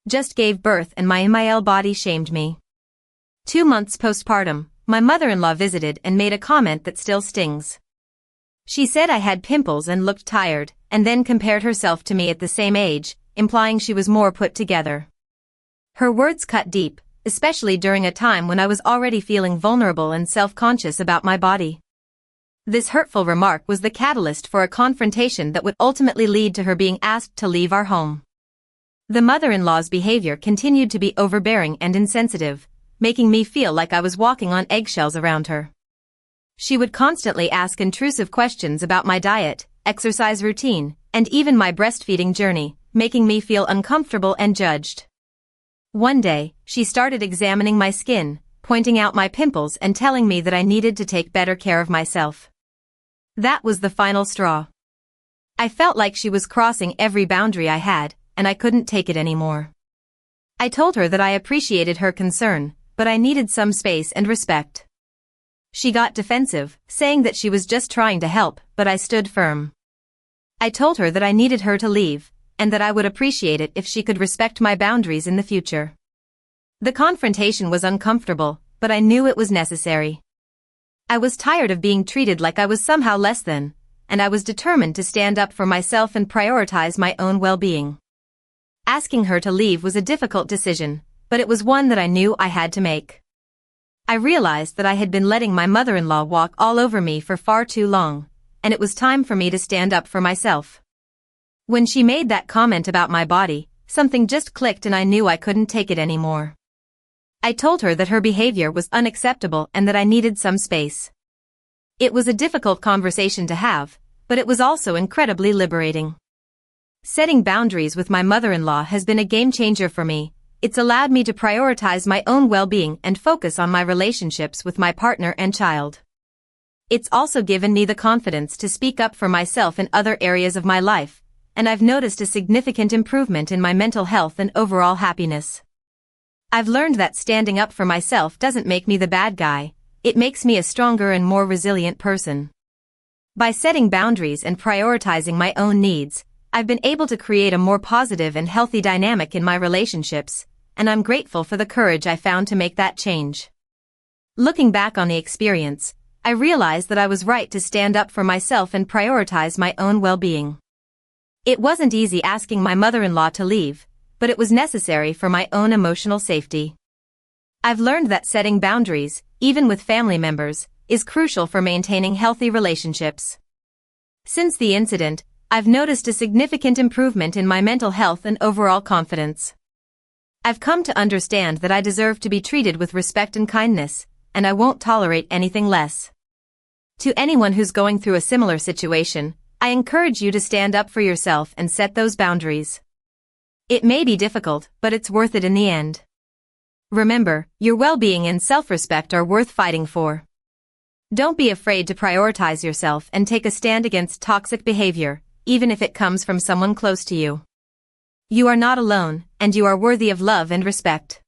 just gave birth and my MIL body shamed me. 2 months postpartum, my mother-in-law visited and made a comment that still stings. She said I had pimples and looked tired, and then compared herself to me at the same age, implying she was more put together. Her words cut deep, especially during a time when I was already feeling vulnerable and self-conscious about my body. This hurtful remark was the catalyst for a confrontation that would ultimately lead to her being asked to leave our home. The mother-in-law's behavior continued to be overbearing and insensitive, making me feel like I was walking on eggshells around her. She would constantly ask intrusive questions about my diet, exercise routine, and even my breastfeeding journey, making me feel uncomfortable and judged. One day, she started examining my skin, pointing out my pimples and telling me that I needed to take better care of myself. That was the final straw. I felt like she was crossing every boundary I had, and I couldn't take it anymore. I told her that I appreciated her concern, but I needed some space and respect. She got defensive, saying that she was just trying to help, but I stood firm. I told her that I needed her to leave, and that I would appreciate it if she could respect my boundaries in the future. The confrontation was uncomfortable, but I knew it was necessary. I was tired of being treated like I was somehow less than, and I was determined to stand up for myself and prioritize my own well-being. Asking her to leave was a difficult decision, but it was one that I knew I had to make. I realized that I had been letting my mother-in-law walk all over me for far too long, and it was time for me to stand up for myself. When she made that comment about my body, something just clicked and I knew I couldn't take it anymore. I told her that her behavior was unacceptable and that I needed some space. It was a difficult conversation to have, but it was also incredibly liberating. Setting boundaries with my mother-in-law has been a game changer for me. It's allowed me to prioritize my own well-being and focus on my relationships with my partner and child. It's also given me the confidence to speak up for myself in other areas of my life, and I've noticed a significant improvement in my mental health and overall happiness. I've learned that standing up for myself doesn't make me the bad guy, it makes me a stronger and more resilient person. By setting boundaries and prioritizing my own needs, I've been able to create a more positive and healthy dynamic in my relationships, and I'm grateful for the courage I found to make that change. Looking back on the experience, I realized that I was right to stand up for myself and prioritize my own well-being. It wasn't easy asking my mother-in-law to leave, but it was necessary for my own emotional safety. I've learned that setting boundaries, even with family members, is crucial for maintaining healthy relationships. Since the incident, I've noticed a significant improvement in my mental health and overall confidence. I've come to understand that I deserve to be treated with respect and kindness, and I won't tolerate anything less. To anyone who's going through a similar situation, I encourage you to stand up for yourself and set those boundaries. It may be difficult, but it's worth it in the end. Remember, your well-being and self-respect are worth fighting for. Don't be afraid to prioritize yourself and take a stand against toxic behavior, even if it comes from someone close to you. You are not alone, and you are worthy of love and respect.